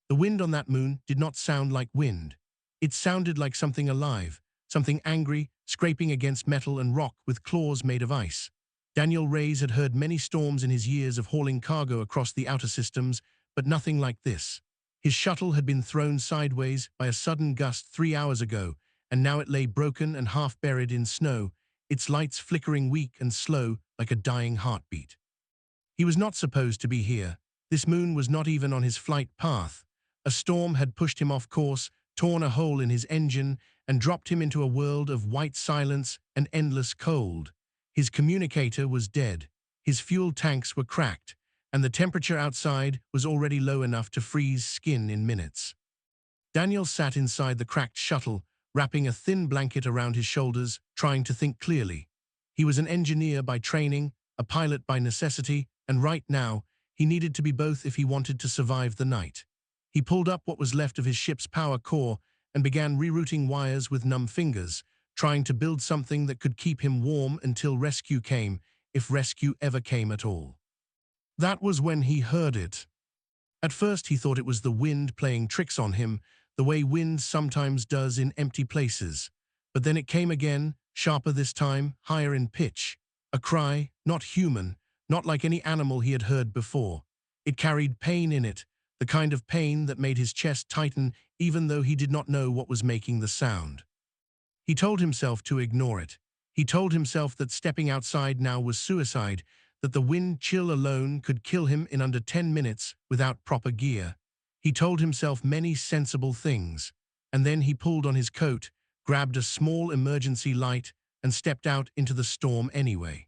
The wind on that moon did not sound like wind. It sounded like something alive, something angry, scraping against metal and rock with claws made of ice. Daniel Reyes had heard many storms in his years of hauling cargo across the outer systems, but nothing like this. His shuttle had been thrown sideways by a sudden gust 3 hours ago, and now it lay broken and half buried in snow, its lights flickering weak and slow like a dying heartbeat. He was not supposed to be here. This moon was not even on his flight path. A storm had pushed him off course, torn a hole in his engine, and dropped him into a world of white silence and endless cold. His communicator was dead, his fuel tanks were cracked, and the temperature outside was already low enough to freeze skin in minutes. Daniel sat inside the cracked shuttle, wrapping a thin blanket around his shoulders, trying to think clearly. He was an engineer by training, a pilot by necessity, and right now, he needed to be both if he wanted to survive the night. He pulled up what was left of his ship's power core and began rerouting wires with numb fingers, trying to build something that could keep him warm until rescue came, if rescue ever came at all. That was when he heard it. At first he thought it was the wind playing tricks on him, the way wind sometimes does in empty places. But then it came again, sharper this time, higher in pitch. A cry, not human, not like any animal he had heard before. It carried pain in it, the kind of pain that made his chest tighten even though he did not know what was making the sound. He told himself to ignore it. He told himself that stepping outside now was suicide, that the wind chill alone could kill him in under 10 minutes without proper gear. He told himself many sensible things, and then he pulled on his coat, grabbed a small emergency light, and stepped out into the storm anyway.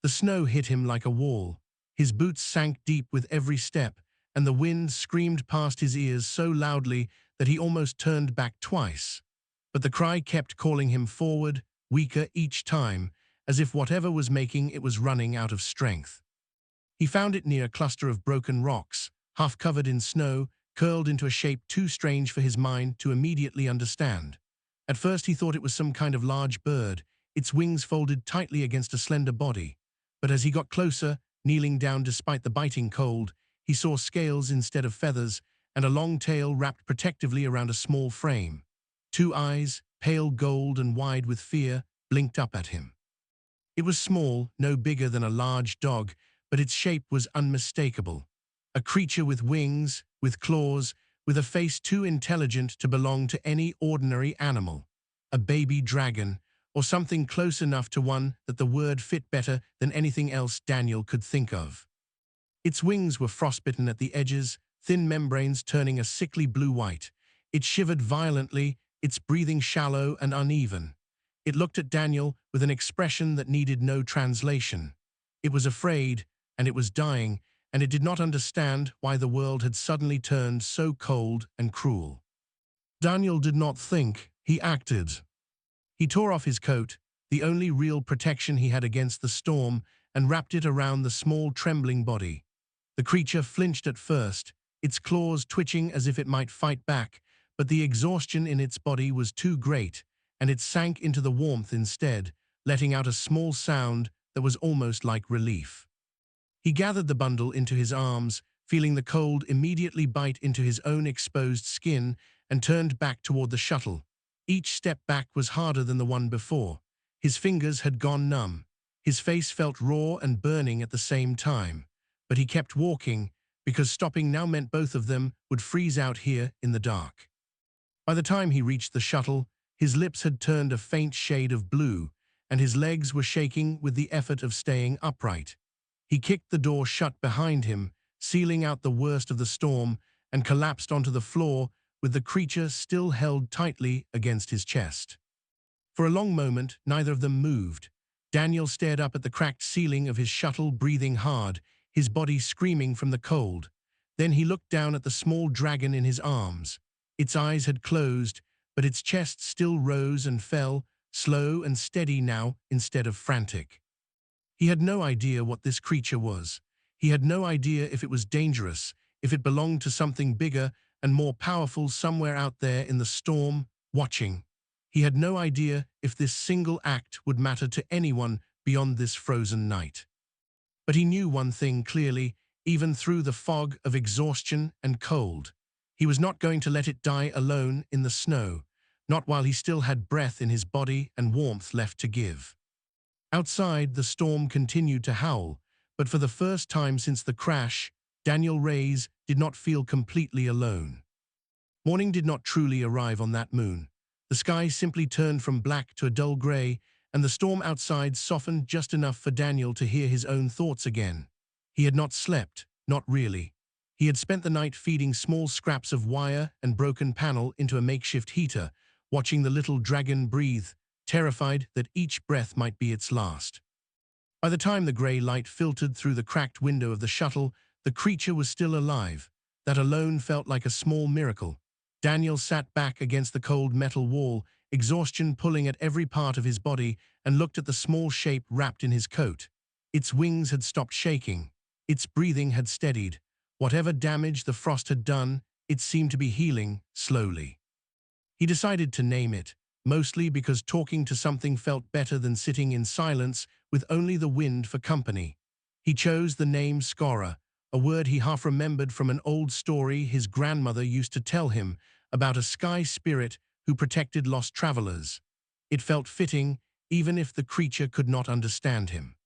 The snow hit him like a wall. His boots sank deep with every step, and the wind screamed past his ears so loudly that he almost turned back twice. But the cry kept calling him forward, weaker each time, as if whatever was making it was running out of strength. He found it near a cluster of broken rocks, half covered in snow, curled into a shape too strange for his mind to immediately understand. At first he thought it was some kind of large bird, its wings folded tightly against a slender body. But as he got closer, kneeling down despite the biting cold, he saw scales instead of feathers, and a long tail wrapped protectively around a small frame. 2 eyes, pale gold and wide with fear, blinked up at him. It was small, no bigger than a large dog, but its shape was unmistakable. A creature with wings, with claws, with a face too intelligent to belong to any ordinary animal. A baby dragon, or something close enough to one that the word fit better than anything else Daniel could think of. Its wings were frostbitten at the edges, thin membranes turning a sickly blue-white. It shivered violently, its breathing shallow and uneven. It looked at Daniel with an expression that needed no translation. It was afraid, and it was dying, and it did not understand why the world had suddenly turned so cold and cruel. Daniel did not think, he acted. He tore off his coat, the only real protection he had against the storm, and wrapped it around the small trembling body. The creature flinched at first, its claws twitching as if it might fight back, but the exhaustion in its body was too great, and it sank into the warmth instead, letting out a small sound that was almost like relief. He gathered the bundle into his arms, feeling the cold immediately bite into his own exposed skin, and turned back toward the shuttle. Each step back was harder than the one before. His fingers had gone numb. His face felt raw and burning at the same time. But he kept walking, because stopping now meant both of them would freeze out here in the dark. By the time he reached the shuttle, his lips had turned a faint shade of blue, and his legs were shaking with the effort of staying upright. He kicked the door shut behind him, sealing out the worst of the storm, and collapsed onto the floor with the creature still held tightly against his chest. For a long moment, neither of them moved. Daniel stared up at the cracked ceiling of his shuttle, breathing hard, his body screaming from the cold. Then he looked down at the small dragon in his arms. Its eyes had closed, but its chest still rose and fell, slow and steady now instead of frantic. He had no idea what this creature was. He had no idea if it was dangerous, if it belonged to something bigger and more powerful somewhere out there in the storm, watching. He had no idea if this single act would matter to anyone beyond this frozen night. But he knew one thing clearly, even through the fog of exhaustion and cold. He was not going to let it die alone in the snow, not while he still had breath in his body and warmth left to give. Outside, the storm continued to howl, but for the first time since the crash, Daniel Reyes did not feel completely alone. Morning did not truly arrive on that moon. The sky simply turned from black to a dull gray, and the storm outside softened just enough for Daniel to hear his own thoughts again. He had not slept, not really. He had spent the night feeding small scraps of wire and broken panel into a makeshift heater, watching the little dragon breathe, terrified that each breath might be its last. By the time the gray light filtered through the cracked window of the shuttle, the creature was still alive. That alone felt like a small miracle. Daniel sat back against the cold metal wall, exhaustion pulling at every part of his body, and looked at the small shape wrapped in his coat. Its wings had stopped shaking. Its breathing had steadied. Whatever damage the frost had done, it seemed to be healing slowly. He decided to name it, mostly because talking to something felt better than sitting in silence with only the wind for company. He chose the name Skora, a word he half remembered from an old story his grandmother used to tell him about a sky spirit who protected lost travelers. It felt fitting, even if the creature could not understand him.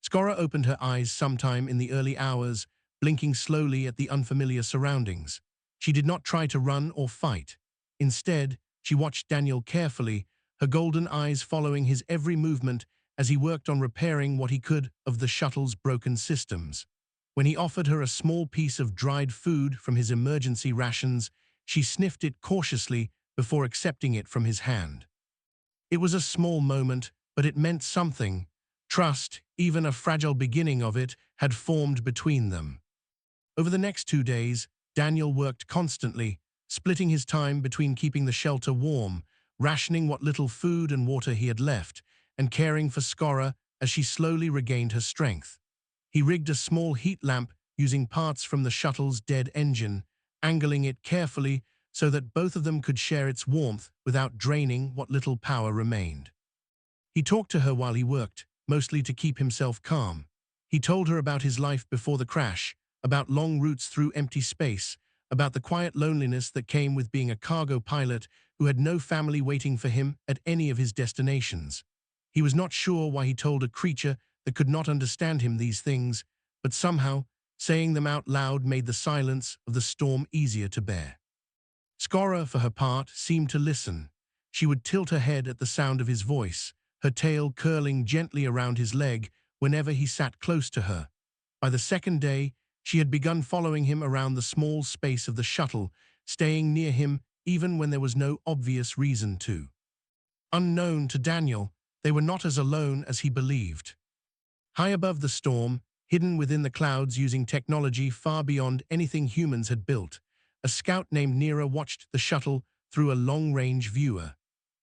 Skora opened her eyes sometime in the early hours, blinking slowly at the unfamiliar surroundings. She did not try to run or fight. Instead, she watched Daniel carefully, her golden eyes following his every movement as he worked on repairing what he could of the shuttle's broken systems. When he offered her a small piece of dried food from his emergency rations, she sniffed it cautiously before accepting it from his hand. It was a small moment, but it meant something. Trust, even a fragile beginning of it, had formed between them. Over the next 2 days, Daniel worked constantly, splitting his time between keeping the shelter warm, rationing what little food and water he had left, and caring for Skora as she slowly regained her strength. He rigged a small heat lamp using parts from the shuttle's dead engine, angling it carefully so that both of them could share its warmth without draining what little power remained. He talked to her while he worked, mostly to keep himself calm. He told her about his life before the crash, about long routes through empty space, about the quiet loneliness that came with being a cargo pilot who had no family waiting for him at any of his destinations. He was not sure why he told a creature that could not understand him these things, but somehow, saying them out loud made the silence of the storm easier to bear. Skora, for her part, seemed to listen. She would tilt her head at the sound of his voice, her tail curling gently around his leg whenever he sat close to her. By the second day, she had begun following him around the small space of the shuttle, staying near him even when there was no obvious reason to. Unknown to Daniel, they were not as alone as he believed. High above the storm, hidden within the clouds using technology far beyond anything humans had built, a scout named Nira watched the shuttle through a long-range viewer.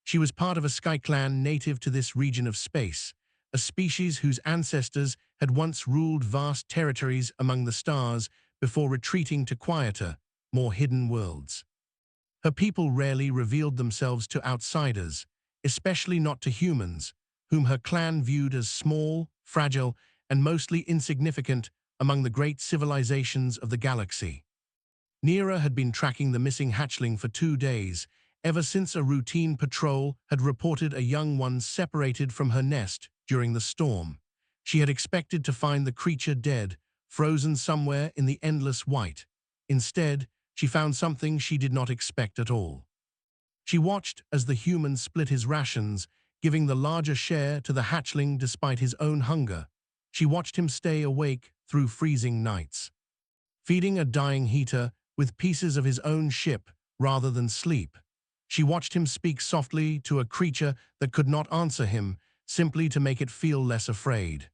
She was part of a sky clan native to this region of space, a species whose ancestors had once ruled vast territories among the stars before retreating to quieter, more hidden worlds. Her people rarely revealed themselves to outsiders, especially not to humans, whom her clan viewed as small, fragile, and mostly insignificant among the great civilizations of the galaxy. Nira had been tracking the missing hatchling for 2 days, ever since a routine patrol had reported a young one separated from her nest during the storm. She had expected to find the creature dead, frozen somewhere in the endless white. Instead, she found something she did not expect at all. She watched as the human split his rations, giving the larger share to the hatchling despite his own hunger. She watched him stay awake through freezing nights, feeding a dying heater with pieces of his own ship rather than sleep. She watched him speak softly to a creature that could not answer him, simply to make it feel less afraid.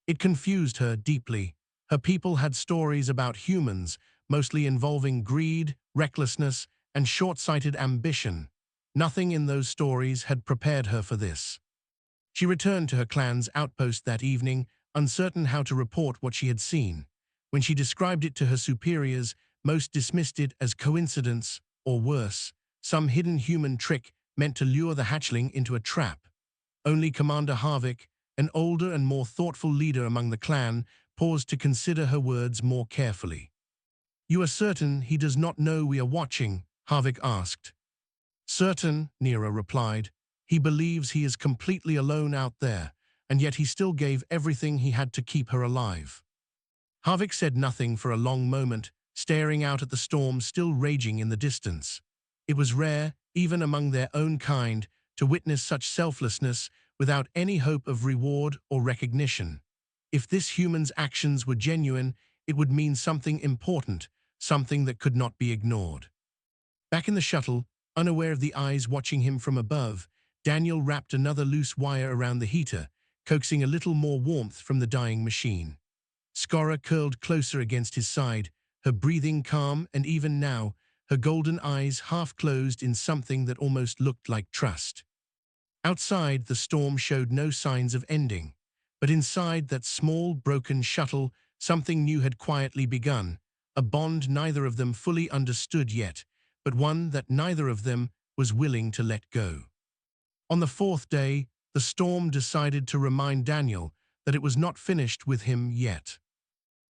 It confused her deeply. Her people had stories about humans, mostly involving greed, recklessness, and short-sighted ambition. Nothing in those stories had prepared her for this. She returned to her clan's outpost that evening, uncertain how to report what she had seen. When she described it to her superiors, most dismissed it as coincidence, or worse, some hidden human trick meant to lure the hatchling into a trap. Only Commander Harvick, an older and more thoughtful leader among the clan, paused to consider her words more carefully. "You are certain he does not know we are watching?" Harvick asked. "Certain," Nero replied. "He believes he is completely alone out there, and yet he still gave everything he had to keep her alive." Harvick said nothing for a long moment, staring out at the storm still raging in the distance. It was rare, even among their own kind, to witness such selflessness without any hope of reward or recognition. If this human's actions were genuine, it would mean something important, something that could not be ignored. Back in the shuttle, unaware of the eyes watching him from above, Daniel wrapped another loose wire around the heater, coaxing a little more warmth from the dying machine. Skora curled closer against his side, her breathing calm, and even now, her golden eyes half closed in something that almost looked like trust. Outside, the storm showed no signs of ending, but inside that small, broken shuttle, something new had quietly begun, a bond neither of them fully understood yet, but one that neither of them was willing to let go. On the fourth day, the storm decided to remind Daniel that it was not finished with him yet.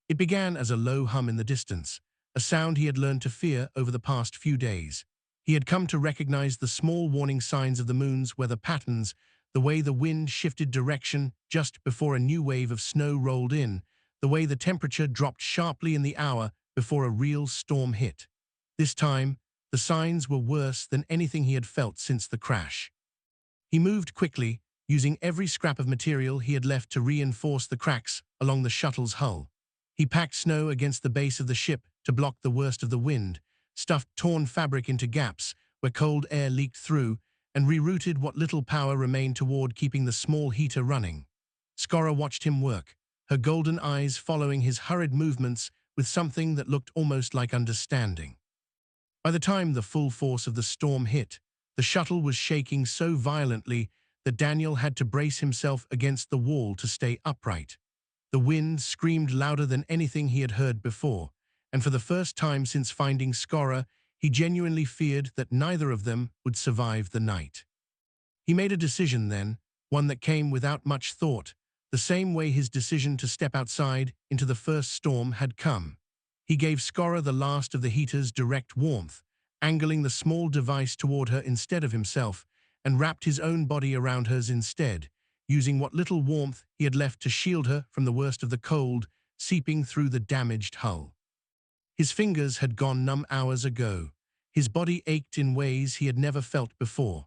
It began as a low hum in the distance, a sound he had learned to fear over the past few days. He had come to recognize the small warning signs of the moon's weather patterns, the way the wind shifted direction just before a new wave of snow rolled in, the way the temperature dropped sharply in the hour before a real storm hit. This time, the signs were worse than anything he had felt since the crash. He moved quickly, using every scrap of material he had left to reinforce the cracks along the shuttle's hull. He packed snow against the base of the ship to block the worst of the wind, stuffed torn fabric into gaps where cold air leaked through, and rerouted what little power remained toward keeping the small heater running. Skora watched him work, her golden eyes following his hurried movements with something that looked almost like understanding. By the time the full force of the storm hit, the shuttle was shaking so violently that Daniel had to brace himself against the wall to stay upright. The wind screamed louder than anything he had heard before, and for the first time since finding Skora, he genuinely feared that neither of them would survive the night. He made a decision then, one that came without much thought, the same way his decision to step outside into the first storm had come. He gave Skora the last of the heater's direct warmth, angling the small device toward her instead of himself, and wrapped his own body around hers instead, using what little warmth he had left to shield her from the worst of the cold seeping through the damaged hull. His fingers had gone numb hours ago. His body ached in ways he had never felt before.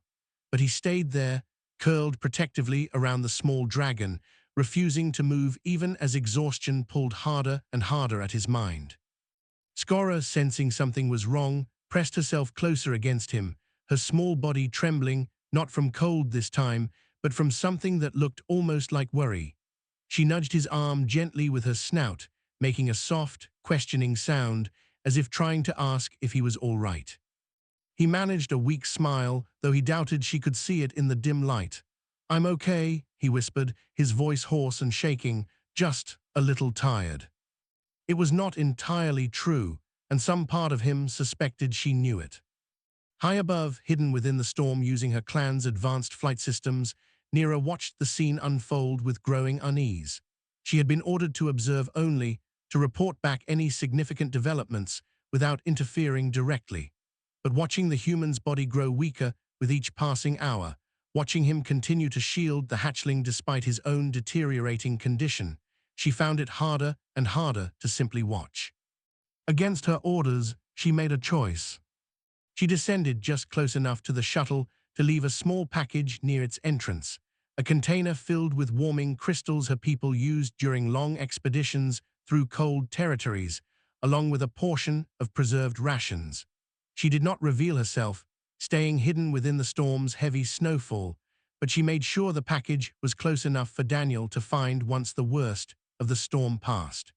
But he stayed there, curled protectively around the small dragon, refusing to move even as exhaustion pulled harder and harder at his mind. Skora, sensing something was wrong, pressed herself closer against him, her small body trembling, not from cold this time, but from something that looked almost like worry. She nudged his arm gently with her snout, making a soft, questioning sound, as if trying to ask if he was all right. He managed a weak smile, though he doubted she could see it in the dim light. "I'm okay," he whispered, his voice hoarse and shaking, "just a little tired." It was not entirely true, and some part of him suspected she knew it. High above, hidden within the storm using her clan's advanced flight systems, Nera watched the scene unfold with growing unease. She had been ordered to observe only, to report back any significant developments without interfering directly. But watching the human's body grow weaker with each passing hour, watching him continue to shield the hatchling despite his own deteriorating condition, she found it harder and harder to simply watch. Against her orders, she made a choice. She descended just close enough to the shuttle to leave a small package near its entrance, a container filled with warming crystals her people used during long expeditions through cold territories, along with a portion of preserved rations. She did not reveal herself, staying hidden within the storm's heavy snowfall, but she made sure the package was close enough for Daniel to find once the worst of the storm passed.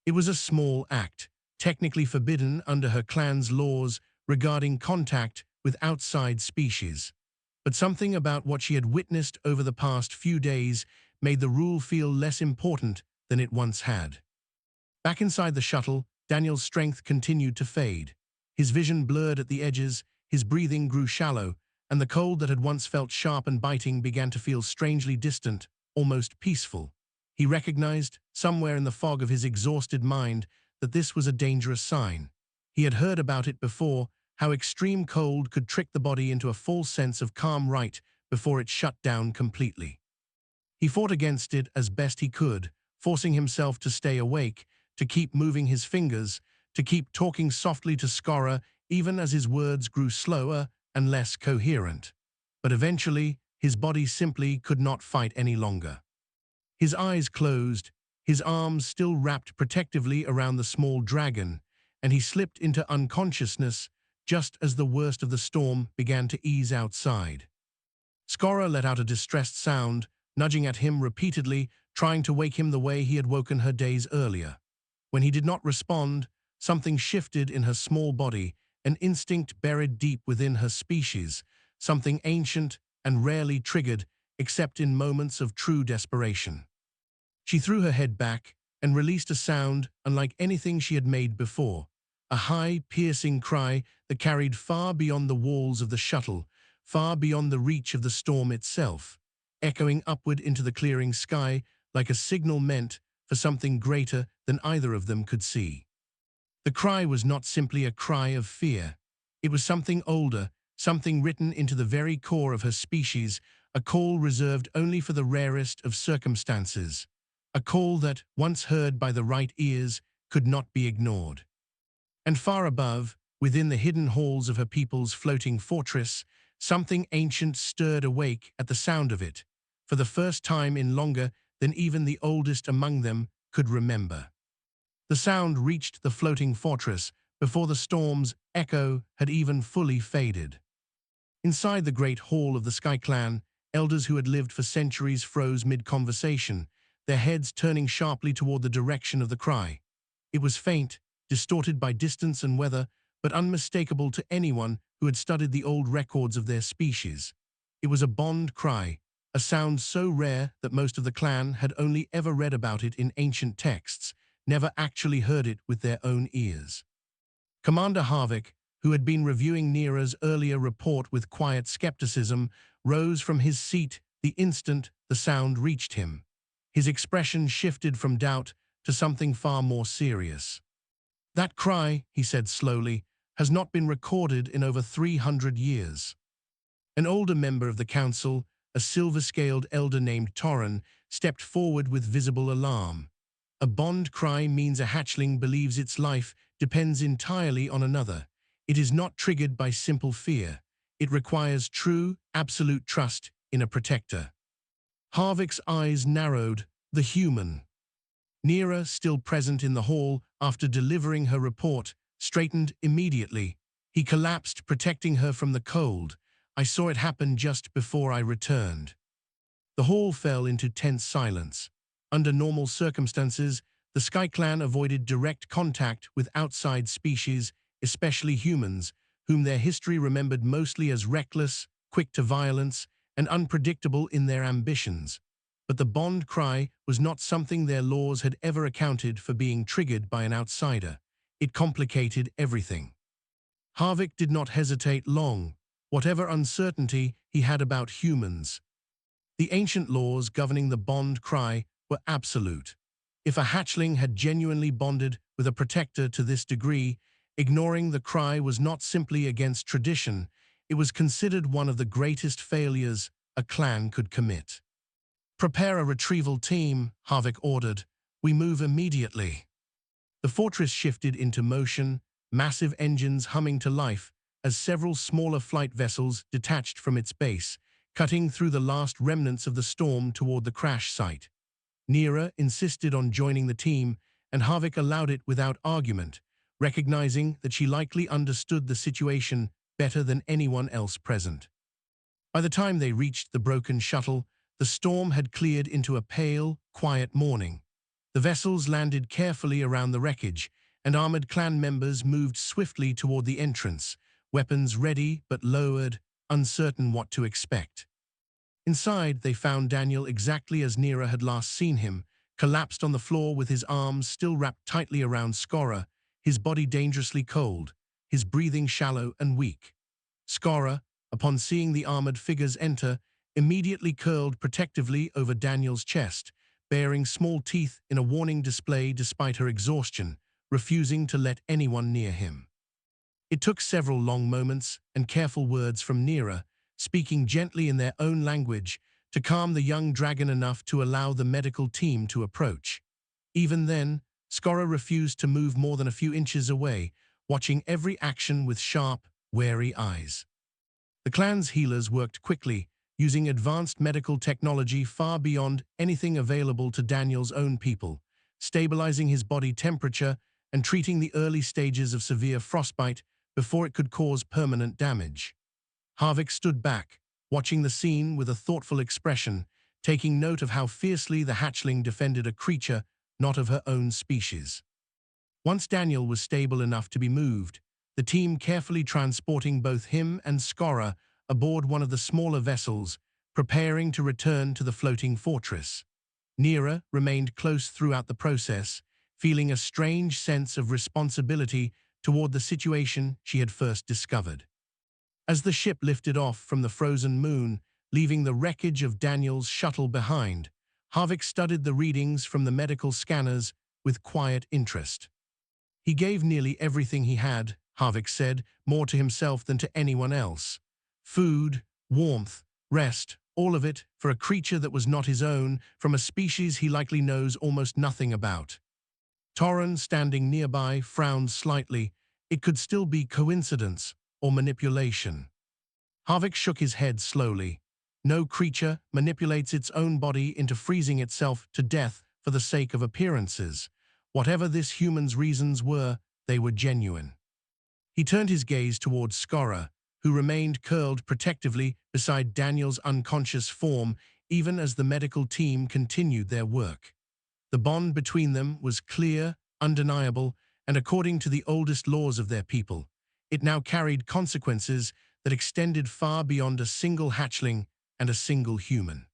It was a small act, technically forbidden under her clan's laws regarding contact with outside species. But something about what she had witnessed over the past few days made the rule feel less important than it once had. Back inside the shuttle, Daniel's strength continued to fade. His vision blurred at the edges, his breathing grew shallow, and the cold that had once felt sharp and biting began to feel strangely distant, almost peaceful. He recognized, somewhere in the fog of his exhausted mind, that this was a dangerous sign. He had heard about it before, how extreme cold could trick the body into a false sense of calm right before it shut down completely. He fought against it as best he could, forcing himself to stay awake, to keep moving his fingers, to keep talking softly to Skora even as his words grew slower and less coherent. But eventually, his body simply could not fight any longer. His eyes closed, his arms still wrapped protectively around the small dragon, and he slipped into unconsciousness just as the worst of the storm began to ease outside. Skora let out a distressed sound, nudging at him repeatedly, trying to wake him the way he had woken her days earlier. When he did not respond, something shifted in her small body, an instinct buried deep within her species, something ancient and rarely triggered except in moments of true desperation. She threw her head back and released a sound unlike anything she had made before, a high, piercing cry that carried far beyond the walls of the shuttle, far beyond the reach of the storm itself, echoing upward into the clearing sky like a signal meant for something greater than either of them could see. The cry was not simply a cry of fear. It was something older, something written into the very core of her species, a call reserved only for the rarest of circumstances, a call that, once heard by the right ears, could not be ignored. And far above, within the hidden halls of her people's floating fortress, something ancient stirred awake at the sound of it, for the first time in longer than even the oldest among them could remember. The sound reached the floating fortress before the storm's echo had even fully faded. Inside the great hall of the Sky Clan, elders who had lived for centuries froze mid-conversation, their heads turning sharply toward the direction of the cry. It was faint, distorted by distance and weather, but unmistakable to anyone who had studied the old records of their species. It was a bond cry, a sound so rare that most of the clan had only ever read about it in ancient texts, never actually heard it with their own ears. Commander Harvick, who had been reviewing Neera's earlier report with quiet skepticism, rose from his seat the instant the sound reached him. His expression shifted from doubt to something far more serious. "That cry," he said slowly, "has not been recorded in over 300 years." An older member of the council, a silver-scaled elder named Torren, stepped forward with visible alarm. A bond cry means a hatchling believes its life depends entirely on another. It is not triggered by simple fear. It requires true, absolute trust in a protector. Harvick's eyes narrowed. The human. Neera, still present in the hall after delivering her report, straightened immediately. He collapsed, protecting her from the cold. "I saw it happen just before I returned." The hall fell into tense silence. Under normal circumstances, the Sky Clan avoided direct contact with outside species, especially humans, whom their history remembered mostly as reckless, quick to violence, and unpredictable in their ambitions. But the bond cry was not something their laws had ever accounted for being triggered by an outsider. It complicated everything. Harvick did not hesitate long, whatever uncertainty he had about humans. The ancient laws governing the bond cry were absolute. If a hatchling had genuinely bonded with a protector to this degree, ignoring the cry was not simply against tradition, it was considered one of the greatest failures a clan could commit. "Prepare a retrieval team," Harvick ordered. "We move immediately." The fortress shifted into motion, massive engines humming to life as several smaller flight vessels detached from its base, cutting through the last remnants of the storm toward the crash site. Neera insisted on joining the team, and Harvick allowed it without argument, recognizing that she likely understood the situation better than anyone else present. By the time they reached the broken shuttle, the storm had cleared into a pale, quiet morning. The vessels landed carefully around the wreckage, and armored clan members moved swiftly toward the entrance, weapons ready but lowered, uncertain what to expect. Inside, they found Daniel exactly as Neera had last seen him, collapsed on the floor with his arms still wrapped tightly around Skora, his body dangerously cold, his breathing shallow and weak. Skora, upon seeing the armored figures enter, immediately curled protectively over Daniel's chest, baring small teeth in a warning display despite her exhaustion, refusing to let anyone near him. It took several long moments and careful words from Neera, speaking gently in their own language, to calm the young dragon enough to allow the medical team to approach. Even then, Skora refused to move more than a few inches away, watching every action with sharp, wary eyes. The clan's healers worked quickly, using advanced medical technology far beyond anything available to Daniel's own people, stabilizing his body temperature and treating the early stages of severe frostbite before it could cause permanent damage. Harvick stood back, watching the scene with a thoughtful expression, taking note of how fiercely the hatchling defended a creature not of her own species. Once Daniel was stable enough to be moved, the team carefully transporting both him and Skora aboard one of the smaller vessels, preparing to return to the floating fortress. Neera remained close throughout the process, feeling a strange sense of responsibility toward the situation she had first discovered. As the ship lifted off from the frozen moon, leaving the wreckage of Daniel's shuttle behind, Harvick studied the readings from the medical scanners with quiet interest. He gave nearly everything he had, Harvick said, more to himself than to anyone else. Food, warmth, rest, all of it for a creature that was not his own, from a species he likely knows almost nothing about. Torren, standing nearby, frowned slightly. It could still be coincidence or manipulation. Harvick shook his head slowly. No creature manipulates its own body into freezing itself to death for the sake of appearances. Whatever this human's reasons were, they were genuine. He turned his gaze towards Skora, who remained curled protectively beside Daniel's unconscious form even as the medical team continued their work. The bond between them was clear, undeniable, and according to the oldest laws of their people, it now carried consequences that extended far beyond a single hatchling and a single human.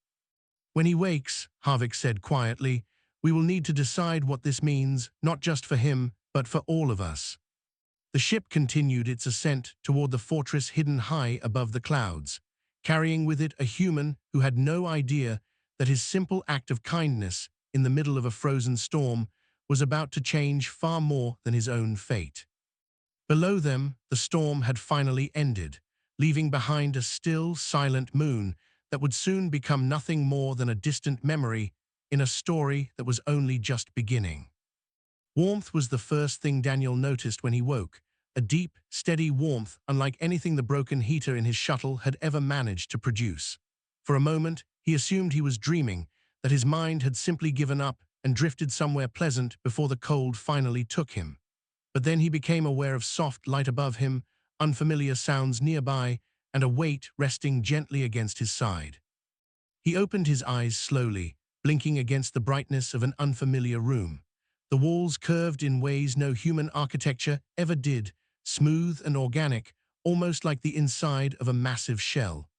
When he wakes, Harvick said quietly, we will need to decide what this means, not just for him, but for all of us. The ship continued its ascent toward the fortress hidden high above the clouds, carrying with it a human who had no idea that his simple act of kindness in the middle of a frozen storm was about to change far more than his own fate. Below them, the storm had finally ended, leaving behind a still, silent moon that would soon become nothing more than a distant memory in a story that was only just beginning. Warmth was the first thing Daniel noticed when he woke, a deep, steady warmth unlike anything the broken heater in his shuttle had ever managed to produce. For a moment, he assumed he was dreaming, that his mind had simply given up and drifted somewhere pleasant before the cold finally took him. But then he became aware of soft light above him, unfamiliar sounds nearby, and a weight resting gently against his side. He opened his eyes slowly, blinking against the brightness of an unfamiliar room. The walls curved in ways no human architecture ever did, smooth and organic, almost like the inside of a massive shell.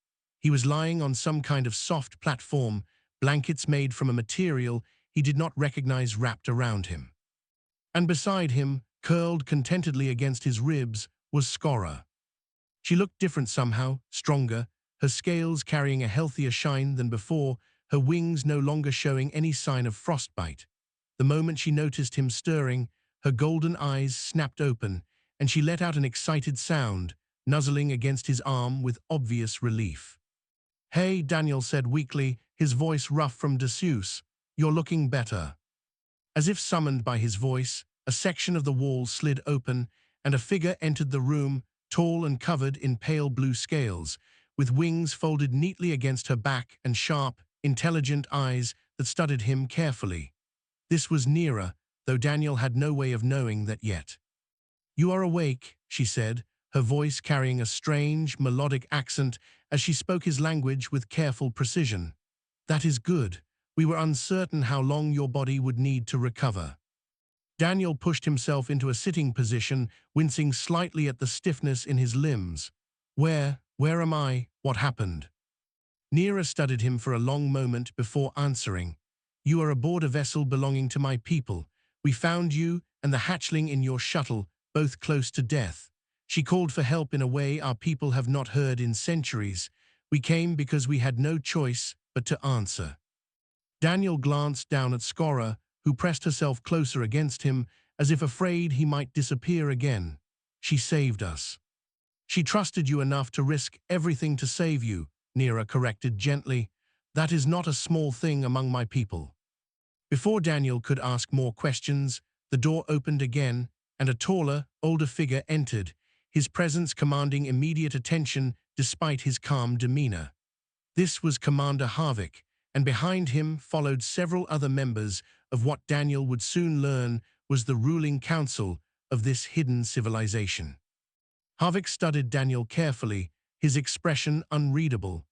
He was lying on some kind of soft platform, blankets made from a material he did not recognize wrapped around him. And beside him, curled contentedly against his ribs, was Skora. She looked different somehow, stronger, her scales carrying a healthier shine than before, her wings no longer showing any sign of frostbite. The moment she noticed him stirring, her golden eyes snapped open, and she let out an excited sound, nuzzling against his arm with obvious relief. "Hey," Daniel said weakly, his voice rough from disuse, "you're looking better." As if summoned by his voice, a section of the wall slid open, and a figure entered the room, tall and covered in pale blue scales, with wings folded neatly against her back and sharp, intelligent eyes that studied him carefully. This was Neera, though Daniel had no way of knowing that yet. "You are awake," she said, her voice carrying a strange, melodic accent as she spoke his language with careful precision. "That is good. We were uncertain how long your body would need to recover." Daniel pushed himself into a sitting position, wincing slightly at the stiffness in his limbs. Where am I? What happened?" Neera studied him for a long moment before answering. "You are aboard a vessel belonging to my people. We found you and the hatchling in your shuttle, both close to death. She called for help in a way our people have not heard in centuries. We came because we had no choice but to answer." Daniel glanced down at Skora, who pressed herself closer against him as if afraid he might disappear again. She saved us. She trusted you enough to risk everything to save you, Nira corrected gently. That is not a small thing among my people. Before Daniel could ask more questions, the door opened again, and a taller, older figure entered, his presence commanding immediate attention despite his calm demeanor. This was Commander Harvick, and behind him followed several other members of what Daniel would soon learn was the ruling council of this hidden civilization. Harvick studied Daniel carefully, his expression unreadable.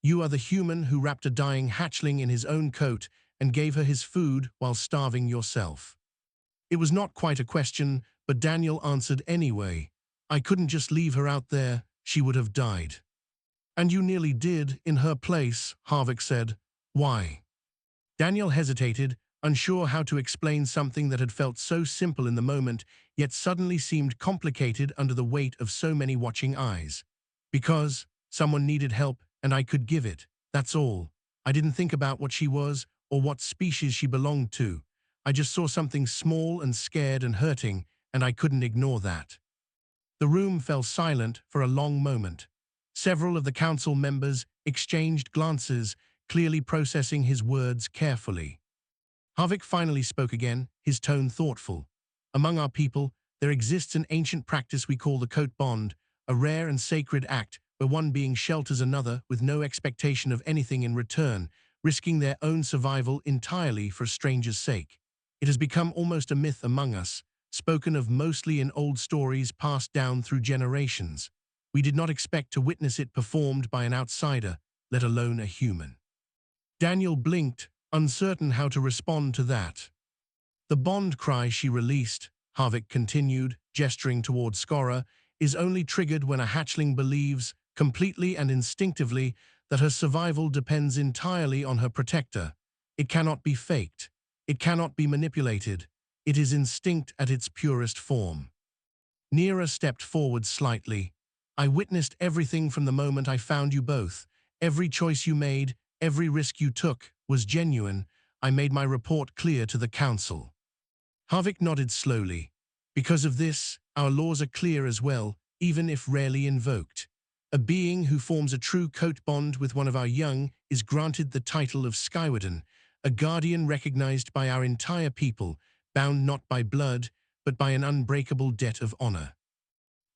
You are the human who wrapped a dying hatchling in his own coat and gave her his food while starving yourself. It was not quite a question, but Daniel answered anyway. I couldn't just leave her out there, she would have died. And you nearly did, in her place, Harvick said. Why? Daniel hesitated, unsure how to explain something that had felt so simple in the moment, yet suddenly seemed complicated under the weight of so many watching eyes. Because someone needed help, and I could give it. That's all. I didn't think about what she was, or what species she belonged to. I just saw something small and scared and hurting, and I couldn't ignore that. The room fell silent for a long moment. Several of the council members exchanged glances, clearly processing his words carefully. Harvick finally spoke again, his tone thoughtful. Among our people, there exists an ancient practice we call the coat bond, a rare and sacred act where one being shelters another with no expectation of anything in return, risking their own survival entirely for a stranger's sake. It has become almost a myth among us, spoken of mostly in old stories passed down through generations. We did not expect to witness it performed by an outsider, let alone a human. Daniel blinked, uncertain how to respond to that. The bond cry she released, Harvick continued, gesturing toward Skora, is only triggered when a hatchling believes, completely and instinctively, that her survival depends entirely on her protector. It cannot be faked. It cannot be manipulated. It is instinct at its purest form. Nira stepped forward slightly. I witnessed everything from the moment I found you both. Every choice you made, every risk you took, was genuine. I made my report clear to the council. Harvick nodded slowly. Because of this, our laws are clear as well, even if rarely invoked. A being who forms a true coat bond with one of our young is granted the title of Skywarden, a guardian recognized by our entire people, bound not by blood, but by an unbreakable debt of honor.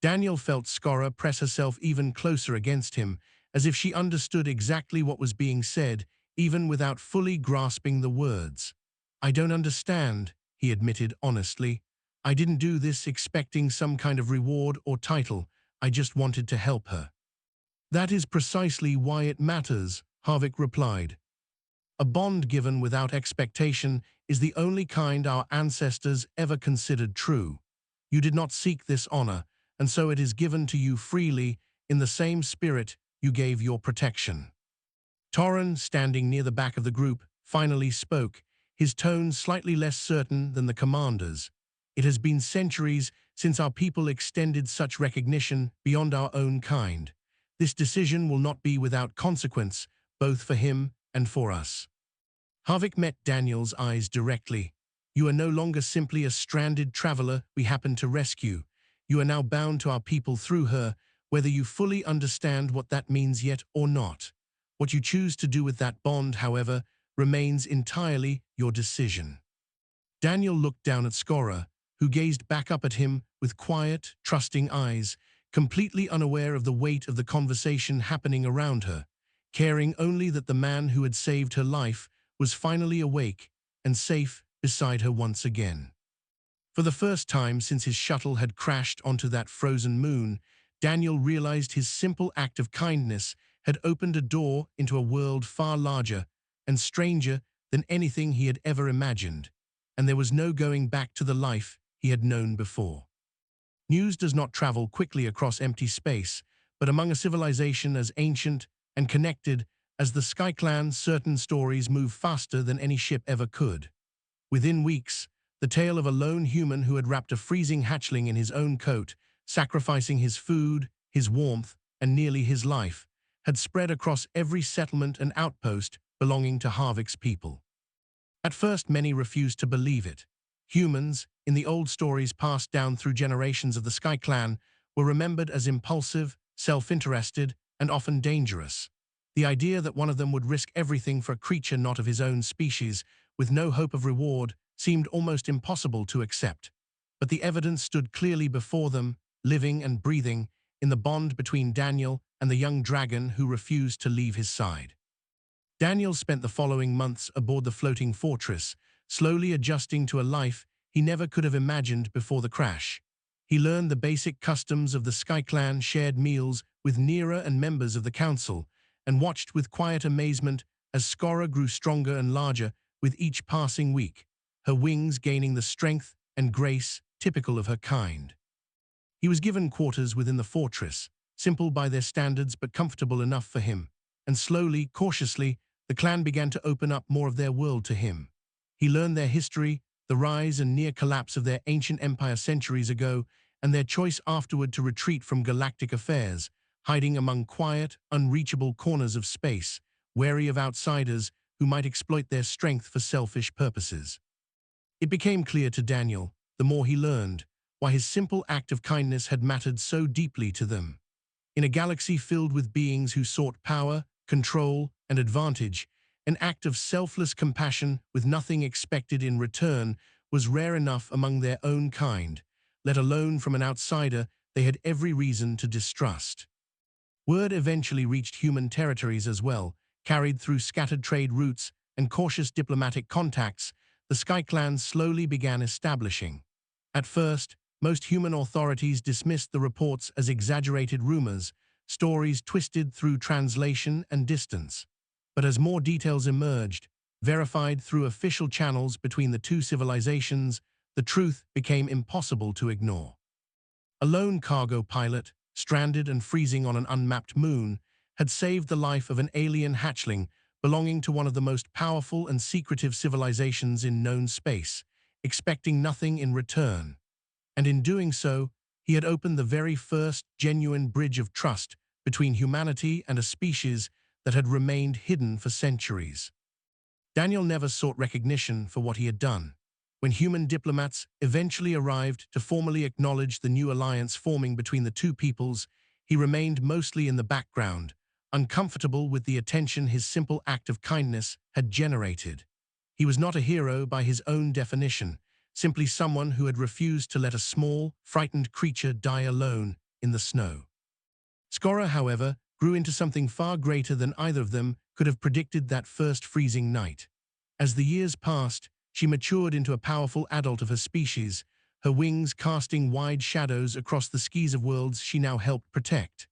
Daniel felt Skora press herself even closer against him, as if she understood exactly what was being said, even without fully grasping the words. I don't understand, he admitted honestly. I didn't do this expecting some kind of reward or title. I just wanted to help her. That is precisely why it matters, Harvick replied. A bond given without expectation is the only kind our ancestors ever considered true. You did not seek this honor, and so it is given to you freely in the same spirit you gave your protection. Torren, standing near the back of the group, finally spoke, his tone slightly less certain than the commander's. It has been centuries since our people extended such recognition beyond our own kind. This decision will not be without consequence, both for him and for us. Harvick met Daniel's eyes directly. You are no longer simply a stranded traveler we happen to rescue. You are now bound to our people through her, whether you fully understand what that means yet or not. What you choose to do with that bond, however, remains entirely your decision. Daniel looked down at Skora, who gazed back up at him with quiet, trusting eyes, completely unaware of the weight of the conversation happening around her, caring only that the man who had saved her life was finally awake and safe beside her once again. For the first time since his shuttle had crashed onto that frozen moon, Daniel realized his simple act of kindness had opened a door into a world far larger and stranger than anything he had ever imagined, and there was no going back to the life he had known before. News does not travel quickly across empty space, but among a civilization as ancient and connected as the SkyClan, certain stories move faster than any ship ever could. Within weeks, the tale of a lone human who had wrapped a freezing hatchling in his own coat, sacrificing his food, his warmth, and nearly his life, had spread across every settlement and outpost belonging to Harvick's people. At first, many refused to believe it. Humans, in the old stories passed down through generations of the Sky Clan, were remembered as impulsive, self-interested, and often dangerous. The idea that one of them would risk everything for a creature not of his own species, with no hope of reward, seemed almost impossible to accept. But the evidence stood clearly before them, living and breathing, in the bond between Daniel and the young dragon who refused to leave his side. Daniel spent the following months aboard the floating fortress, slowly adjusting to a life he never could have imagined before the crash. He learned the basic customs of the Sky Clan, shared meals with Nera and members of the council, and watched with quiet amazement as Skora grew stronger and larger with each passing week, her wings gaining the strength and grace typical of her kind. He was given quarters within the fortress, simple by their standards but comfortable enough for him, and slowly, cautiously, the clan began to open up more of their world to him. He learned their history, the rise and near collapse of their ancient empire centuries ago, and their choice afterward to retreat from galactic affairs, hiding among quiet, unreachable corners of space, wary of outsiders who might exploit their strength for selfish purposes. It became clear to Daniel, the more he learned, why his simple act of kindness had mattered so deeply to them. In a galaxy filled with beings who sought power, control, and advantage, an act of selfless compassion with nothing expected in return was rare enough among their own kind, let alone from an outsider they had every reason to distrust. Word eventually reached human territories as well, carried through scattered trade routes and cautious diplomatic contacts the Sky Clan slowly began establishing. At first, most human authorities dismissed the reports as exaggerated rumors, stories twisted through translation and distance. But as more details emerged, verified through official channels between the two civilizations, the truth became impossible to ignore. A lone cargo pilot, stranded and freezing on an unmapped moon, had saved the life of an alien hatchling belonging to one of the most powerful and secretive civilizations in known space, expecting nothing in return. And in doing so, he had opened the very first genuine bridge of trust between humanity and a species that had remained hidden for centuries. Daniel never sought recognition for what he had done. When human diplomats eventually arrived to formally acknowledge the new alliance forming between the two peoples, he remained mostly in the background, uncomfortable with the attention his simple act of kindness had generated. He was not a hero by his own definition, simply someone who had refused to let a small, frightened creature die alone in the snow. Skora, however, grew into something far greater than either of them could have predicted that first freezing night. As the years passed, she matured into a powerful adult of her species, her wings casting wide shadows across the skies of worlds she now helped protect.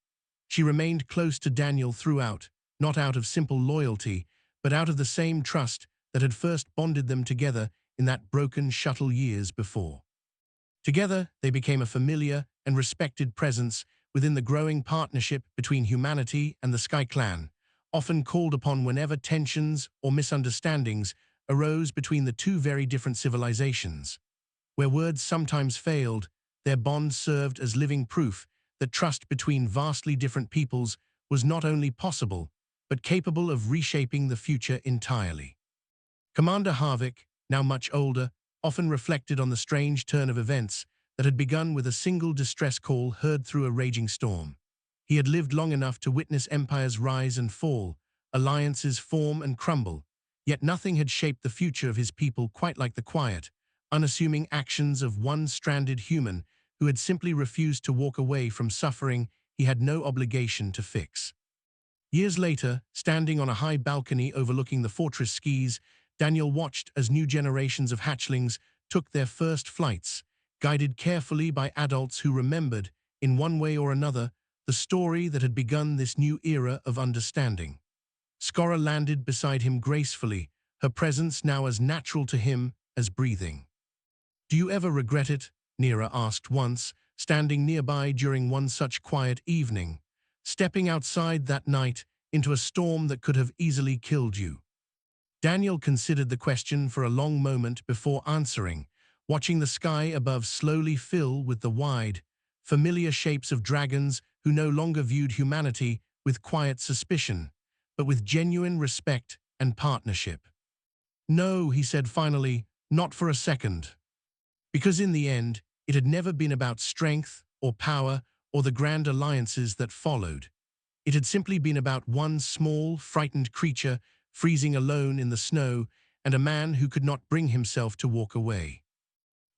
She remained close to Daniel throughout, not out of simple loyalty, but out of the same trust that had first bonded them together in that broken shuttle years before. Together, they became a familiar and respected presence within the growing partnership between humanity and the Sky Clan, often called upon whenever tensions or misunderstandings arose between the two very different civilizations. Where words sometimes failed, their bond served as living proof that trust between vastly different peoples was not only possible, but capable of reshaping the future entirely. Commander Harvick, now much older, often reflected on the strange turn of events that had begun with a single distress call heard through a raging storm. He had lived long enough to witness empires rise and fall, alliances form and crumble, yet nothing had shaped the future of his people quite like the quiet, unassuming actions of one stranded human who had simply refused to walk away from suffering he had no obligation to fix. Years later, standing on a high balcony overlooking the fortress skis, Daniel watched as new generations of hatchlings took their first flights, guided carefully by adults who remembered, in one way or another, the story that had begun this new era of understanding. Skora landed beside him gracefully, her presence now as natural to him as breathing. "Do you ever regret it?" Nera asked once, standing nearby during one such quiet evening, stepping outside that night into a storm that could have easily killed you. Daniel considered the question for a long moment before answering, watching the sky above slowly fill with the wide, familiar shapes of dragons who no longer viewed humanity with quiet suspicion, but with genuine respect and partnership. "No," he said finally, "not for a second." Because in the end, it had never been about strength or power or the grand alliances that followed. It had simply been about one small, frightened creature freezing alone in the snow and a man who could not bring himself to walk away.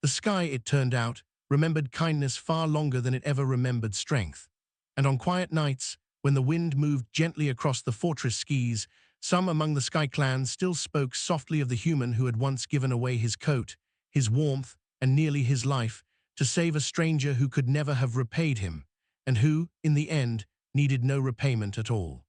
The sky, it turned out, remembered kindness far longer than it ever remembered strength. And on quiet nights, when the wind moved gently across the fortress skis, some among the Sky Clans still spoke softly of the human who had once given away his coat, his warmth, and nearly his life, to save a stranger who could never have repaid him, and who, in the end, needed no repayment at all.